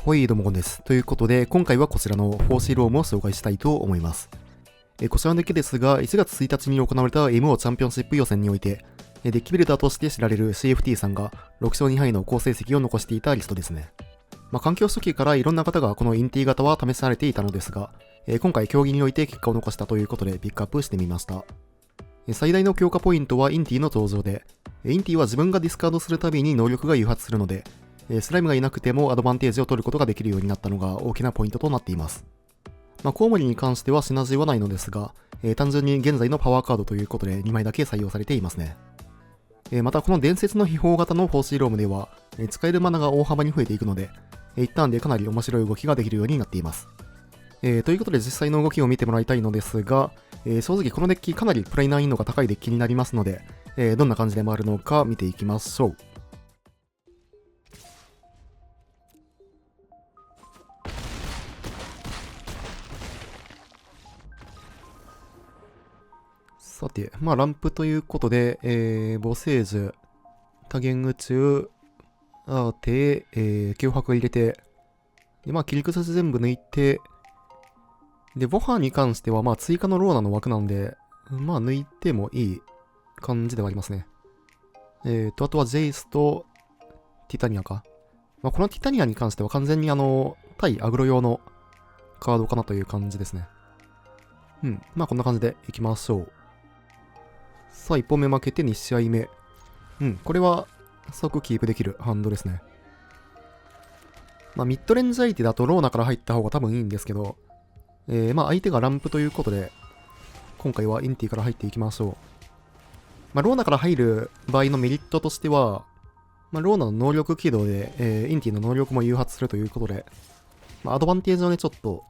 ほい、どうもこんです。ということで、今回はこちらの4C ロームを紹介したいと思います。こちらのデッキですが、1月1日に行われた MO チャンピオンシップ予選において、デッキビルダーとして知られる CFT さんが6勝2敗の好成績を残していたリストですね。環境初期からいろんな方がこのインティ型は試されていたのですが、今回競技において結果を残したということでピックアップしてみました。最大の強化ポイントはインティの登場で、インティは自分がディスカードするたびに能力が誘発するので、スライムがいなくてもアドバンテージを取ることができるようになったのが大きなポイントとなっています。コウモリに関してはシナジーはないのですが、単純に現在のパワーカードということで2枚だけ採用されていますね。またこの伝説の秘宝型の 4C ロームでは、使えるマナが大幅に増えていくので、一旦でかなり面白い動きができるようになっています。ということで実際の動きを見てもらいたいのですが、正直このデッキかなりプレイ難易度が高いデッキになりますので、どんな感じで回るのか見ていきましょう。さて、ランプということで、ボセージュ、多元宇宙、アーテ、脅迫入れて、で、切り崩し全部抜いて、で、ボハーに関しては、追加のローナの枠なんで、抜いてもいい感じではありますね。あとはジェイスとティタニアか。このティタニアに関しては完全に対アグロ用のカードかなという感じですね。こんな感じでいきましょう。さあ、1本目負けて2試合目。これは即キープできるハンドですね。ミッドレンジ相手だとローナから入った方が多分いいんですけど、相手がランプということで、今回はインティから入っていきましょう。ローナから入る場合のメリットとしては、ローナの能力起動で、インティの能力も誘発するということで、アドバンテージをね、ちょっと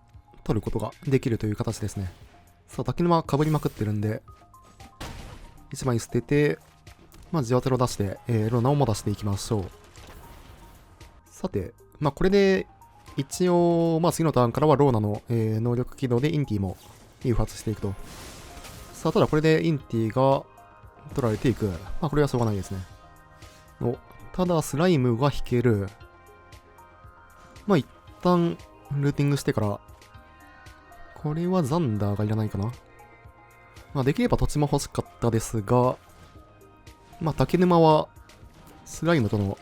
取ることができるという形ですね。さあ、竹沼被りまくってるんで、1枚捨てて、ジワテロ出して、ローナをも出していきましょう。さて、これで、一応、次のターンからはローナの、能力起動でインティも誘発していくと。さあ、ただこれでインティが取られていく。これはしょうがないですね。ただスライムが引ける。一旦、ルーティングしてから、これはザンダーがいらないかな。できれば土地も欲しかったですが、竹沼は、スライムとの、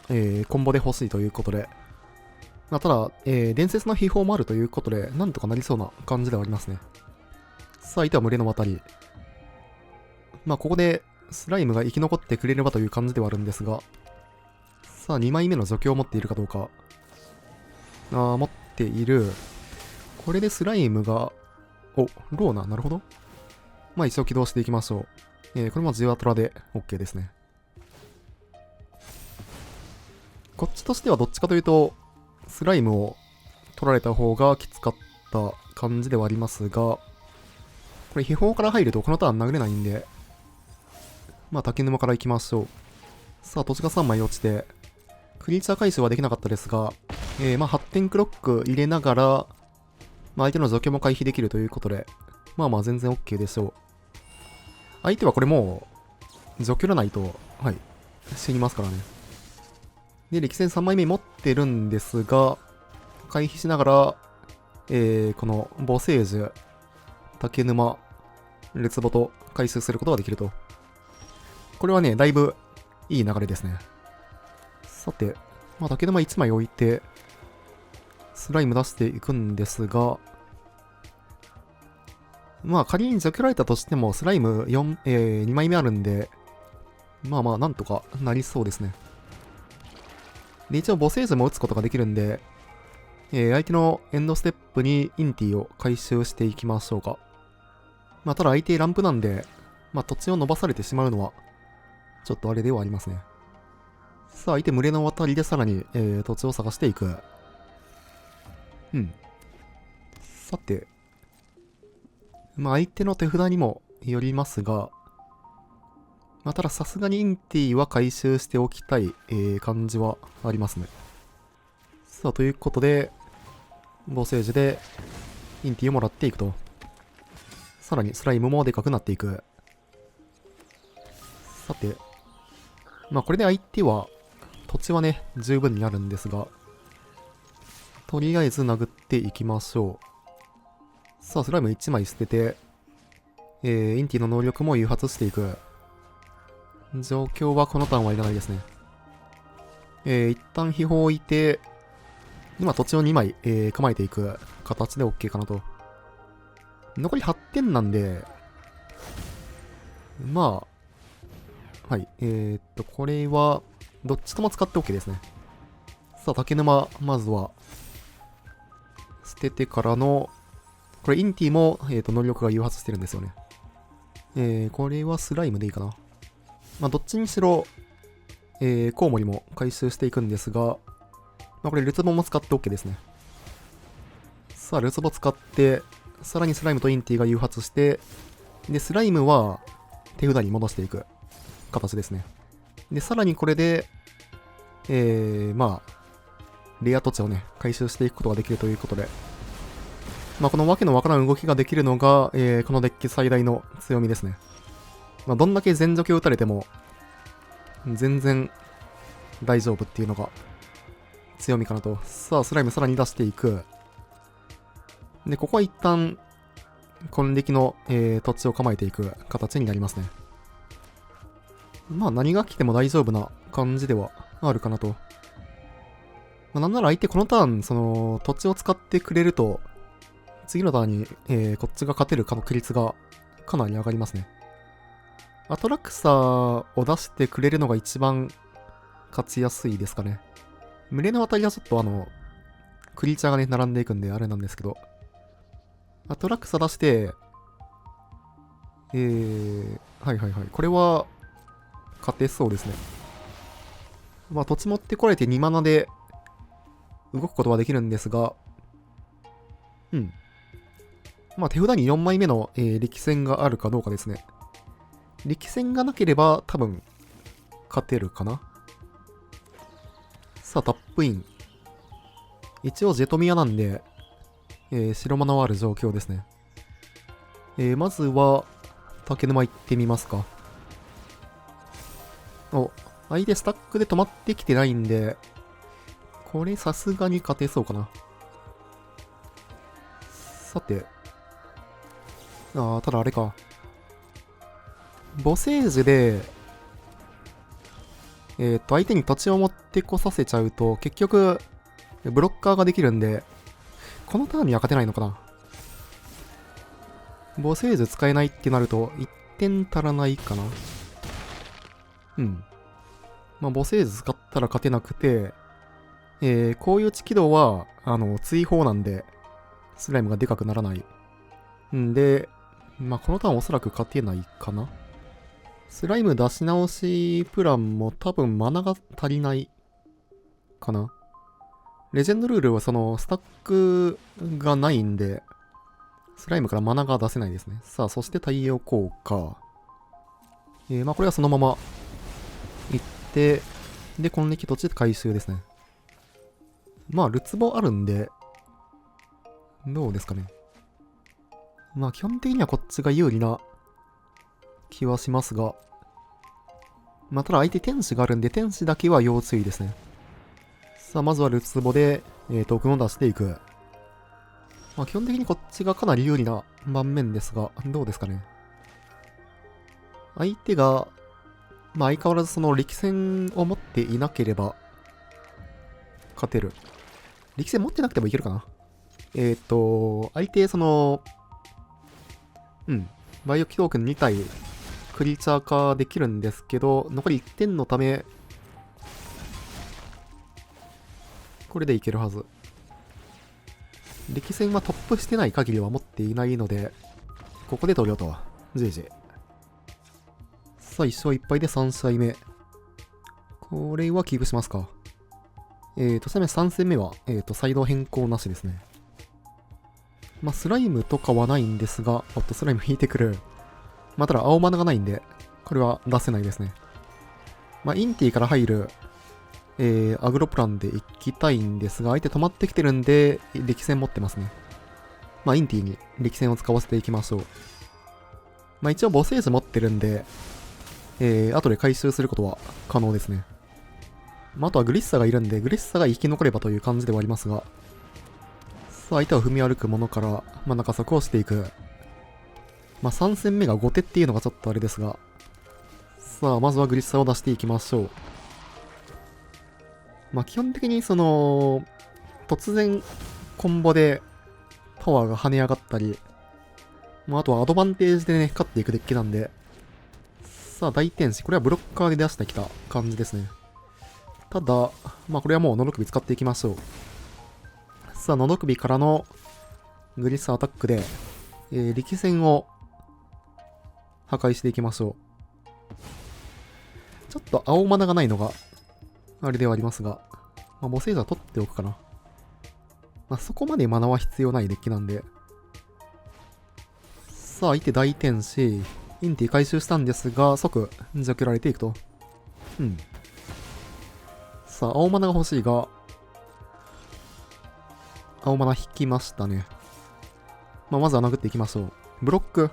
コンボで欲しいということで、ただ、伝説の秘宝もあるということで、なんとかなりそうな感じではありますね。さあ、相手は群れの渡り。ここで、スライムが生き残ってくれればという感じではあるんですが、さあ、2枚目の除去を持っているかどうか。持っている。これでスライムが、ローナ、なるほど。一応起動していきましょう。これもジオアトラで OK ですね。こっちとしてはどっちかというと、スライムを取られた方がきつかった感じではありますが、これ秘宝から入るとこのターン殴れないんで、竹沼から行きましょう。さあ、土地が3枚落ちて、クリーチャー回収はできなかったですが、発展クロック入れながら、相手の除去も回避できるということで、全然 OK でしょう。相手はこれもう、除去らないと、死にますからね。で、力戦3枚目持ってるんですが、回避しながら、このボセージュ、竹沼、列ボと回収することができると。これはね、だいぶいい流れですね。さて、竹沼1枚置いて、スライム出していくんですが、仮に除去られたとしても、スライム4、2枚目あるんで、なんとかなりそうですね。で、一応ボセージュも打つことができるんで、相手のエンドステップにインティを回収していきましょうか。ただ相手ランプなんで、土地を伸ばされてしまうのは、ちょっとあれではありますね。さあ、相手群れの渡りでさらに、土地を探していく。さて、相手の手札にもよりますが、たださすがにインティは回収しておきたい、感じはありますね。さあ、ということで、ボセージでインティをもらっていくと。さらにスライムもでかくなっていく。さて、これで相手は、土地はね、十分にあるんですが、とりあえず殴っていきましょう。さあ、スライム1枚捨てて、インティの能力も誘発していく。状況はこのターンはいらないですね。一旦秘宝を置いて、今土地を2枚、構えていく形で OK かなと。残り8点なんで、まあ、はい。これは、どっちとも使って OK ですね。さあ、竹沼、まずは、捨ててからの、これインティも、能力が誘発してるんですよね。これはスライムでいいかな。まあ、どっちにしろ、コウモリも回収していくんですが、まあ、これルツボも使って OK ですね。さあ、ルツボ使って、さらにスライムとインティが誘発して、で、スライムは手札に戻していく形ですね。で、さらにこれで、まあ、レア土地をね、回収していくことができるということで、まあ、このわけのわからん動きができるのが、このデッキ最大の強みですね。まあ、どんだけ全除去打たれても、全然大丈夫っていうのが強みかなと。さあ、スライムさらに出していく。で、ここは一旦、根力の、土地を構えていく形になりますね。まあ、何が来ても大丈夫な感じではあるかなと。まあ、なんなら相手このターン、その、土地を使ってくれると、次のターンに、こっちが勝てる確率がかなり上がりますね。アトラクサーを出してくれるのが一番勝ちやすいですかね。群れのあたりはちょっとクリーチャーがね、並んでいくんであれなんですけど、アトラクサ出して、はいはいはい。これは、勝てそうですね。まあ、土地持ってこられて2マナで動くことはできるんですが、うん。まあ、手札に4枚目の、力戦があるかどうかですね。力戦がなければ多分勝てるかな。さあ、タップイン。一応ジェトミアなんで、白マナはある状況ですね。まずは、竹沼行ってみますか。お、相手スタックで止まってきてないんで、これさすがに勝てそうかな。さて。ただあれか。ボセージで、相手に土地を持ってこさせちゃうと、結局、ブロッカーができるんで、このターンには勝てないのかな。ボセージ使えないってなると、1点足らないかな。うん。まあ、ボセージ使ったら勝てなくて、こういう地軌道は、追放なんで、スライムがでかくならない。んで、まあ、このターンおそらく勝てないかな。スライム出し直しプランも多分マナが足りないかな。レジェンドルールはそのスタックがないんで、スライムからマナが出せないですね。さあ、そして太陽効果。まあこれはそのまま行って、で、根力土地で回収ですね。まあ、ルツボあるんで、どうですかね。まあ基本的にはこっちが有利な気はしますが、まあただ相手天使があるんで、天使だけは要注意ですね。さあ、まずはルツボで、トークンを出していく。まあ基本的にこっちがかなり有利な盤面ですが、どうですかね。相手が、まあ相変わらずその力戦を持っていなければ、勝てる。力戦持ってなくてもいけるかな。相手その、バイオキトークン2体、クリーチャー化できるんですけど、残り1点のため、これでいけるはず。力戦はトップしてない限りは持っていないので、ここで投了と。GG。さあ、1勝1敗で3試合目。これはキープしますか。ちなみに3戦目は、サイド変更なしですね。まあ、スライムとかはないんですが、スライム引いてくる。まあ、ただ青マナがないんで、これは出せないですね。まあ、インティから入る、アグロプランで行きたいんですが、相手止まってきてるんで、力戦持ってますね。まあ、インティに力戦を使わせていきましょう。まあ、一応ボセージ持ってるんで、後で回収することは可能ですね。まあ、あとはグリッサがいるんで、グリッサが生き残ればという感じではありますが、さあ、相手を踏み歩くものから、中速をしていく。3戦目が5手っていうのがちょっとあれですが。さあ、まずはグリッサーを出していきましょう。基本的に突然コンボでパワーが跳ね上がったり、あとはアドバンテージでね、勝っていくデッキなんで。さあ、大天使。これはブロッカーで出してきた感じですね。ただ、これはもうノド首使っていきましょう。さあ、ノド首からのグリッサーアタックで、力戦を破壊していきましょう。ちょっと青マナがないのが、あれではありますが、母星座取っておくかな。そこまでマナは必要ないデッキなんで。さあ、相手大天使、インティ回収したんですが、即、除けられていくと。さあ、青マナが欲しいが、青マナ引きましたね。まずは殴っていきましょう。ブロック。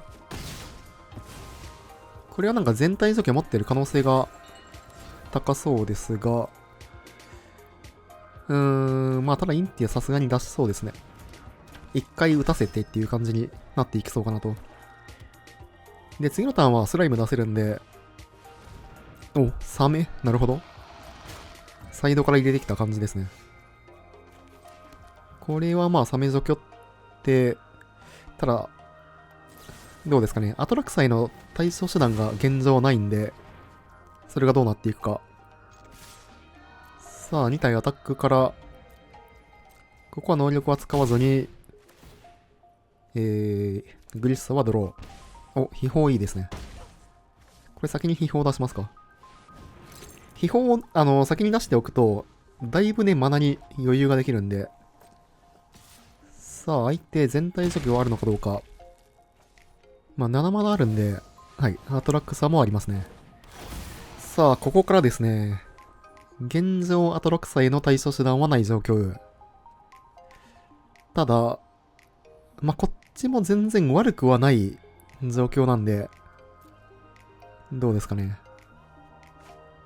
これはなんか全体除去持ってる可能性が高そうですが、ただインティはさすがに出しそうですね。一回打たせてっていう感じになっていきそうかなと。で、次のターンはスライム出せるんで、サメ？なるほど。サイドから入れてきた感じですね。これはサメ除去って、ただ、どうですかね。アトラクサイの対処手段が現状ないんで、それがどうなっていくか。さあ、2体アタックから、ここは能力は使わずに、グリッサはドロー。秘宝いいですね。これ先に秘宝出しますか。秘宝を、先に出しておくと、だいぶね、マナに余裕ができるんで。さあ、相手全体除去はあるのかどうか。7マナあるんで、はい、アトラクサもありますね。さあ、ここからですね。現状、アトラクサへの対処手段はない状況。ただ、こっちも全然悪くはない状況なんで、どうですかね。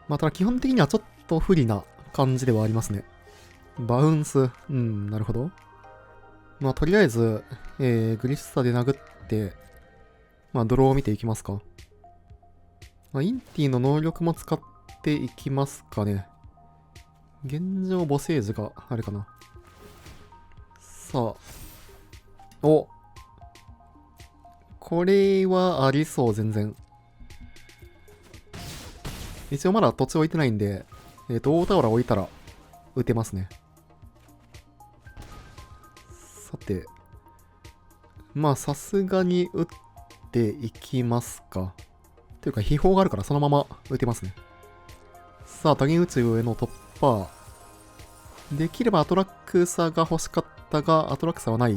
ただ基本的にはちょっと不利な感じではありますね。バウンス。なるほど。とりあえず、グリッサで殴って、ドローを見ていきますか。インティの能力も使っていきますかね。現状、ボセージがあれかな。さあ。これはありそう、全然。一応まだ土地置いてないんで、大タオラ置いたら、撃てますね。さて。さすがに撃っていきますか。というか、秘宝があるからそのまま撃てますね。さあ、多元宇宙への突破。できればアトラクサが欲しかったが、アトラクサはない。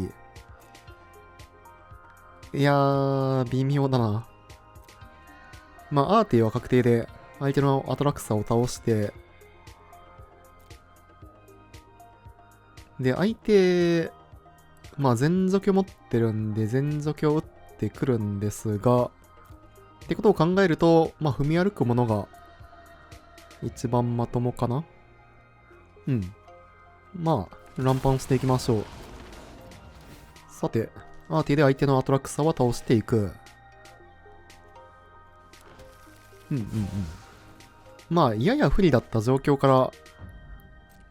いやー、微妙だな。アーティは確定で、相手のアトラクサを倒して、で、相手、全除去持ってるんで、全除去を打ってくるんですが、ってことを考えると、踏み歩くものが、一番まともかな。乱パンしていきましょう。さて、アーティで相手のアトラクサは倒していく。やや不利だった状況か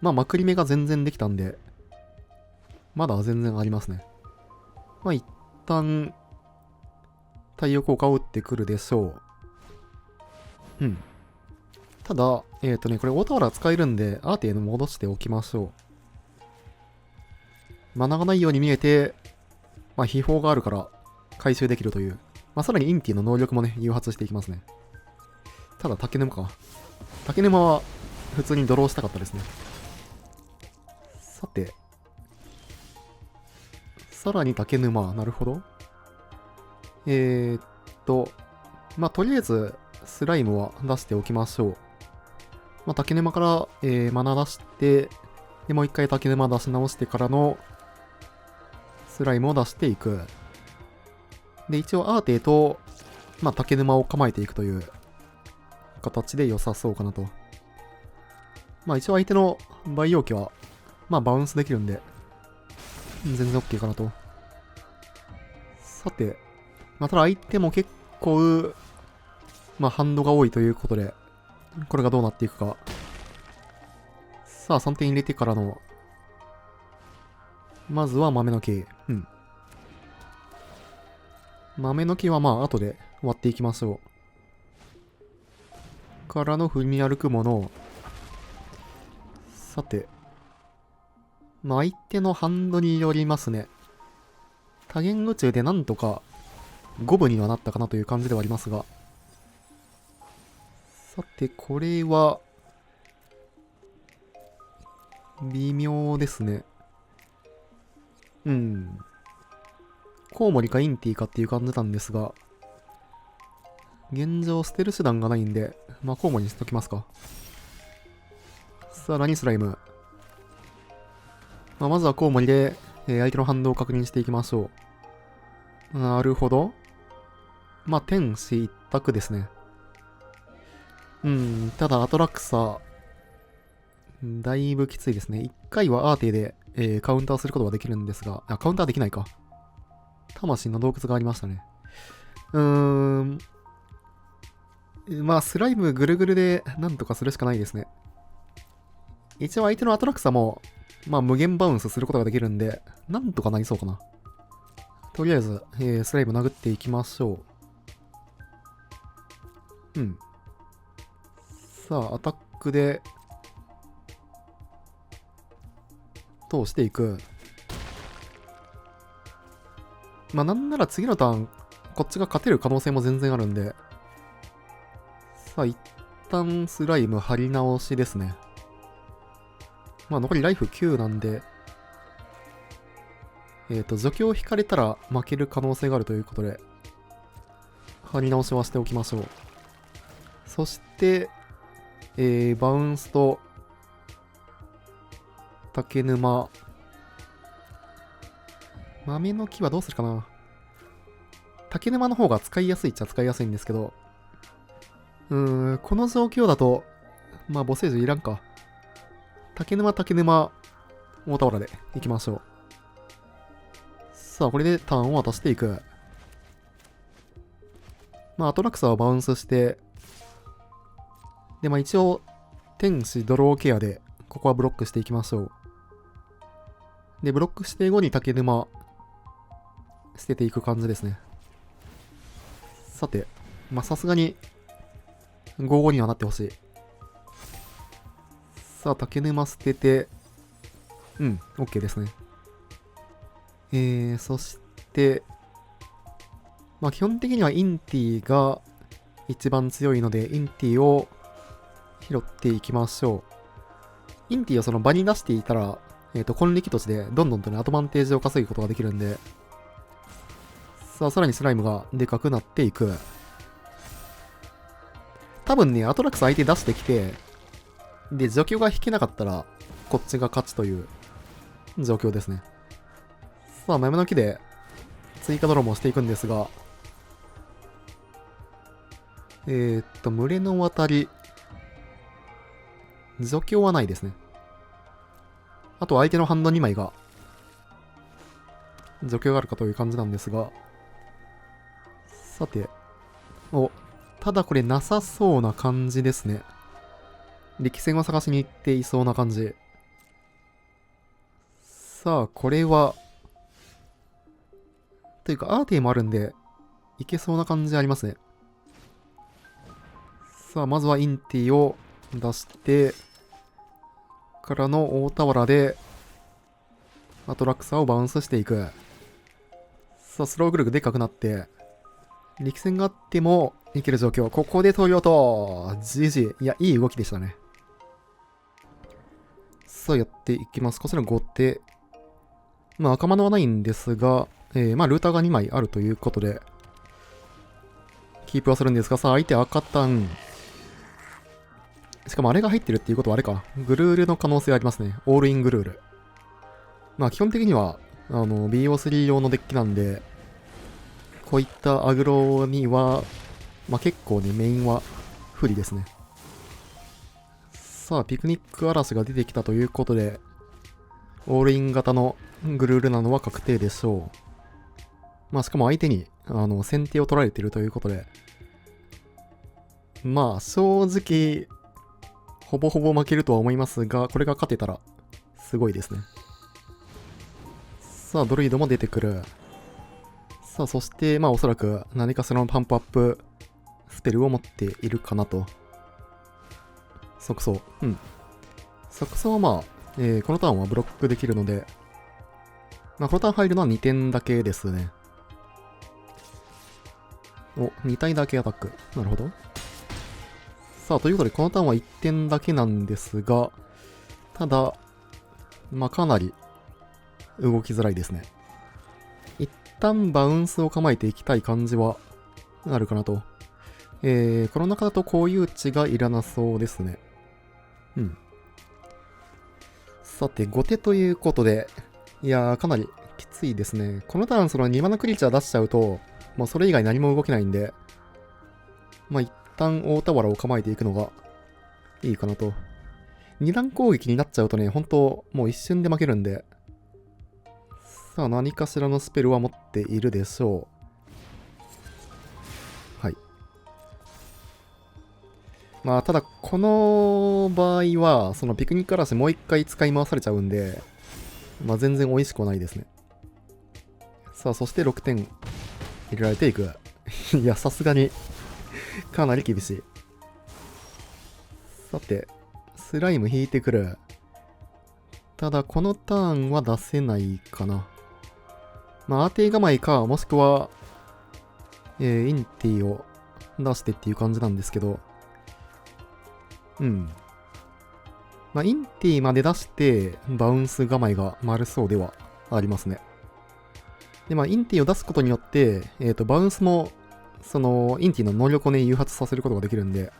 ら、まくり目が全然できたんで、まだ全然ありますね。一旦、太陽効果を打ってくるでしょう。ただ、これ大タワラ使えるんで、アーティに戻しておきましょう。マナがないように見えて、秘宝があるから回収できるという。さらにインティの能力もね、誘発していきますね。ただ、竹沼か。竹沼は普通にドローしたかったですね。さて。さらに竹沼、なるほど。とりあえず、スライムは出しておきましょう。竹沼から、マナ出して、で、もう一回竹沼出し直してからの、スライムを出していく。で、一応アーティと、竹沼を構えていくという形で良さそうかなと。一応相手の培養機は、バウンスできるんで、全然 OK かなと。さて、ただ相手も結構、ハンドが多いということで、これがどうなっていくか。さあ、3点入れてからの、まずは豆の木。豆の木は後で割っていきましょう。からの踏み歩くもの。さて。相手のハンドによりますね。多言宇宙でなんとか5分にはなったかなという感じではありますが。さて、これは、微妙ですね。コウモリかインティかっていう感じなんですが、現状捨てる手段がないんで、コウモリにしときますか。さらにスライム。まずはコウモリで、相手の反動を確認していきましょう。なるほど。天使一択ですね。ただアトラクサ、だいぶきついですね。1回はアーティで、カウンターすることができるんですが、カウンターできないか。魂の洞窟がありましたね。スライムぐるぐるでなんとかするしかないですね。一応相手のアトラクサも、無限バウンスすることができるんで、なんとかなりそうかな。とりあえず、スライム殴っていきましょう。さあ、アタックで、通していく。なんなら次のターン、こっちが勝てる可能性も全然あるんで。さあ、一旦スライム張り直しですね。残りライフ9なんで、除去を引かれたら負ける可能性があるということで、張り直しはしておきましょう。そして、バウンスと、竹沼。豆の木はどうするかな。竹沼の方が使いやすいっちゃ使いやすいんですけど、この状況だと、母星樹いらんか。竹沼、大田原で行きましょう。さあ、これでターンを渡していく。アトラクサーはバウンスして、で、一応、天使ドローケアで、ここはブロックしていきましょう。で、ブロックして後に竹沼、捨てていく感じですね。さて、さすがに、5-5にはなってほしい。さあ、竹沼捨てて、OK ですね。そして、基本的にはインティが一番強いので、インティを拾っていきましょう。インティをその場に出していたら、混力土地でどんどんとね、アドバンテージを稼ぐことができるんで、さあ、さらにスライムがでかくなっていく。多分ね、アトラクス相手出してきて、で、除去が引けなかったら、こっちが勝ちという状況ですね。さあ、豆の木で追加ドローもしていくんですが、群れの渡り、除去はないですね。あと相手のハンド2枚が、除去があるかという感じなんですが、さて、ただこれなさそうな感じですね。力戦を探しに行っていそうな感じ。さあ、これは、というかアーティもあるんで、いけそうな感じありますね。さあ、まずはインティを出して、からの大田原で、アトラクサーをバウンスしていく。さあ、スローグルグでかくなって、力戦があってもいける状況。ここで投了と、GG。いや、いい動きでしたね。さあ、やっていきます。こちら後手。赤マナはないんですが、ルーターが2枚あるということで、キープはするんですが、さあ、相手赤タン。しかもあれが入ってるっていうことはあれか。グルールの可能性ありますね。オールイングルール。基本的には、BO3 用のデッキなんで、こういったアグロには、結構ね、メインは不利ですね。さあ、ピクニック嵐が出てきたということで、オールイン型のグルールなのは確定でしょう。まあしかも相手に先手を取られているということで、まあ正直ほぼほぼ負けるとは思いますが、これが勝てたらすごいですね。さあドルイドも出てくる。さあそしてまあおそらく何かしらのパンプアップスペルを持っているかなと。即走。即走はまあ、このターンはブロックできるので、まあこのターン入るのは2点だけですね。お、2体だけアタック。なるほど。さあ、ということで、このターンは1点だけなんですが、ただ、まあ、かなり動きづらいですね。一旦バウンスを構えていきたい感じはあるかなと。この中だとこういう値がいらなそうですね。さて、後手ということで、いやー、かなりきついですね。このターン、その2マナクリーチャー出しちゃうと、まあ、それ以外何も動けないんで、まあ、一旦大田原を構えていくのがいいかなと。二段攻撃になっちゃうとね、本当もう一瞬で負けるんで。さあ、何かしらのスペルは持っているでしょう。はい。まあ、ただ、この場合は、そのピクニック嵐もう一回使い回されちゃうんで、まあ、全然美味しくはないですね。さあ、そして6点入れられていく。いや、さすがにかなり厳しい。さて、スライム引いてくる。ただ、このターンは出せないかな。まあ、アーティ構えか、もしくは、インティを出してっていう感じなんですけど、まあ、インティまで出して、バウンス構えが丸そうではありますね。で、まあ、インティを出すことによって、バウンスも、その、インティの能力をね、誘発させることができるんで、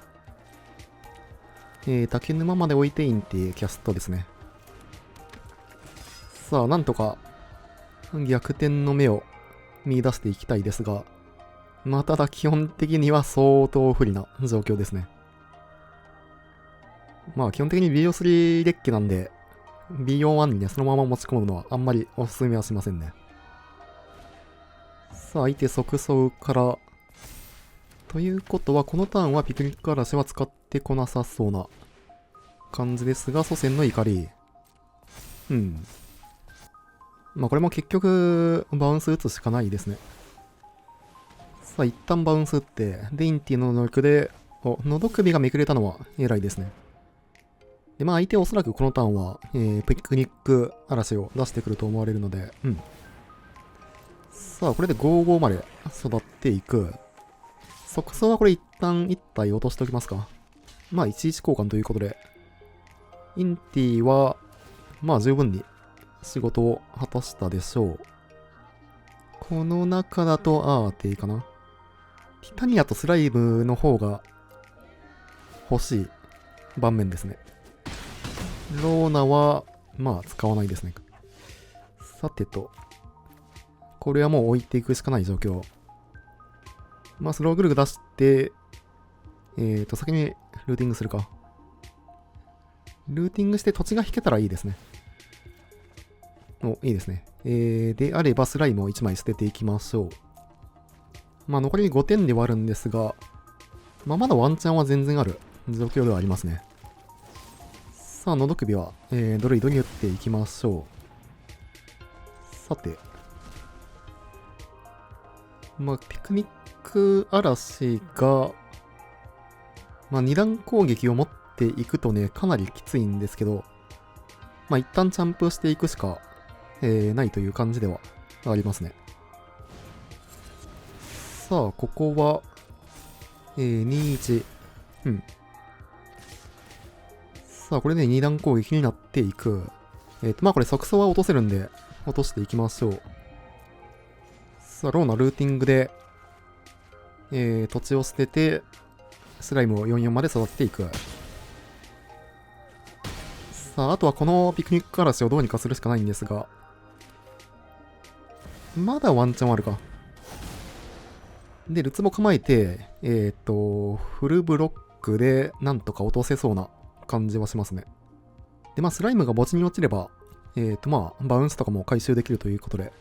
竹沼まで置いてインティキャストですね。さあ、なんとか、逆転の目を見出していきたいですが、まあ、ただ基本的には相当不利な状況ですね。まあ、基本的に BO3 デッキなんで、BO1 にね、そのまま持ち込むのはあんまりおすすめはしませんね。さあ、相手即走から、ということは、このターンはピクニック嵐は使ってこなさそうな感じですが、祖先の怒り。まあこれも結局、バウンス打つしかないですね。さあ、一旦バウンス打って、で、インティの能力で、喉首がめくれたのは偉いですね。で、まあ相手はおそらくこのターンは、ピクニック嵐を出してくると思われるので、さあ、これで5-5まで育っていく。即走はこれ一旦1体落としておきますか。まあ、11交換ということで、インティは、まあ十分に仕事を果たしたでしょう。この中だとアーティかな。ティタニアとスライムの方が欲しい盤面ですね。ローナは、まあ使わないですね。さてと、これはもう置いていくしかない状況。まあスローグルグ出して、先にルーティングするか。ルーティングして土地が引けたらいいですね。いいですね。であればスライムを1枚捨てていきましょう。まあ残り5点ではあるんですが、まあまだワンチャンは全然ある状況ではありますね。さあ、喉首は、ドルイドに打っていきましょう。さて。まあ、ピクニック嵐が、まあ2段攻撃を持っていくとね、かなりきついんですけど、まあ一旦チャンプしていくしか、ないという感じではありますね。さあ、ここは、2-1。さあ、これで2段攻撃になっていく。まあこれ即走は落とせるんで、落としていきましょう。さあ、ローナルーティングで、土地を捨てて、スライムを4-4まで育っていく。さあ、あとはこのピクニック嵐をどうにかするしかないんですが、まだワンチャンあるか。で、ルツボ構えて、フルブロックでなんとか落とせそうな感じはしますね。で、まあ、スライムが墓地に落ちれば、まあ、バウンスとかも回収できるということで。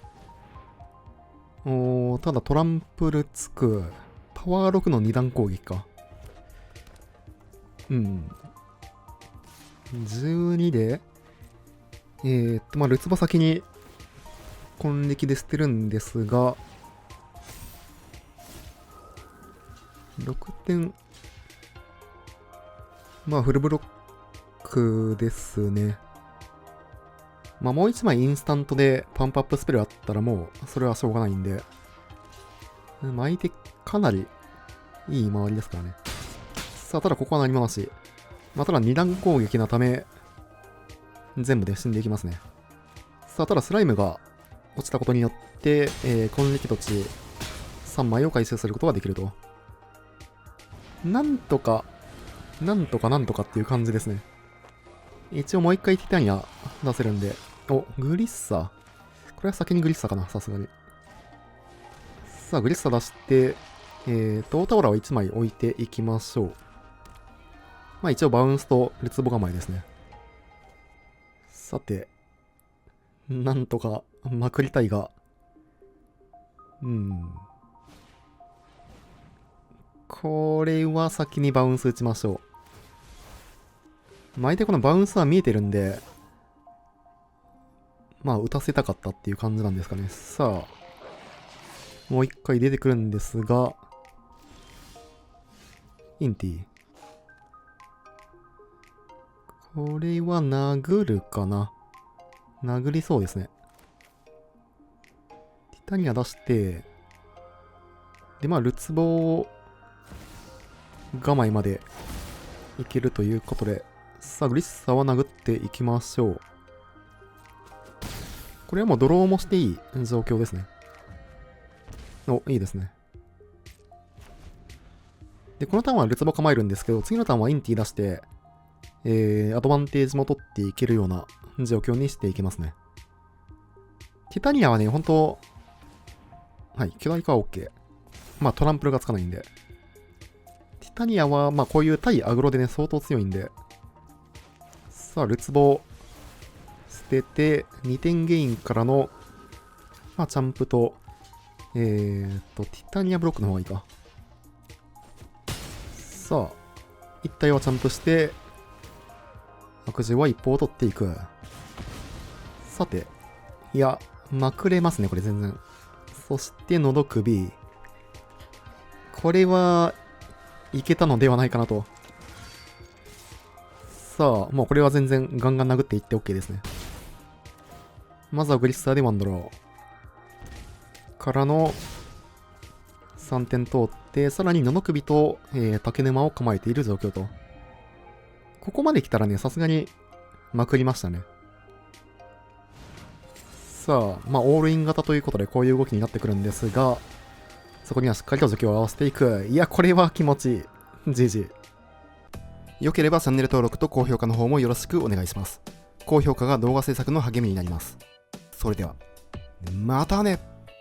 ただトランプルつく。パワー6の2段攻撃か。12で、まあ、ルツバ先に、根力で捨てるんですが、6点、まあ、フルブロックですね。まあ、もう1枚インスタントでパンプアップスペルあったらもう、それはしょうがないんで、まあ、相手かなりいい回りですからね。さあ、ただここは何もなし。まあ、ただ2段攻撃のため、全部で死んでいきますね。さあ、ただスライムが落ちたことによって、根力土地3枚を回収することができると。なんとかっていう感じですね。一応もう一回ティタニア出せるんで。お、グリッサ。これは先にグリッサかな、さすがに。さあ、グリッサ出して、オータオラを1枚置いていきましょう。まあ一応バウンスとルツボ構えですね。さて、なんとかまくりたいが、これは先にバウンス打ちましょう。まあ相手このバウンスは見えてるんで、まあ打たせたかったっていう感じなんですかね。さあ、もう一回出てくるんですが、インティ。これは殴るかな。殴りそうですね。ティタニア出して、で、まあ、ルツボ構えまでいけるということで、さあ、グリッサは殴っていきましょう。これはもうドローもしていい状況ですね。お、いいですね。で、このターンはルツボ構えるんですけど、次のターンはインティ出して、アドバンテージも取っていけるような状況にしていきますね。ティタニアはね、本当はい、巨大化は OK。まあトランプルがつかないんで。ティタニアは、まあこういう対アグロでね、相当強いんで。さあ、ルツボ捨てて、2点ゲインからの、まあチャンプと、ティタニアブロックの方がいいか。さあ、一体はチャンプして、悪事は一歩を取っていく。さて、いや、まくれますね、これ全然。そして、のど首。これは、いけたのではないかなと。さあ、もうこれは全然ガンガン殴っていって OK ですね。まずはグリッサーでワンドロー。からの、3点通って、さらに布首と、竹沼を構えている状況と。ここまで来たらね、さすがにまくりましたね。さあ、まあ、オールイン型ということでこういう動きになってくるんですが、そこにはしっかりと除去を合わせていく。いや、これは気持ちいい。GG。良ければチャンネル登録と高評価の方もよろしくお願いします。高評価が動画制作の励みになります。それでは、またね。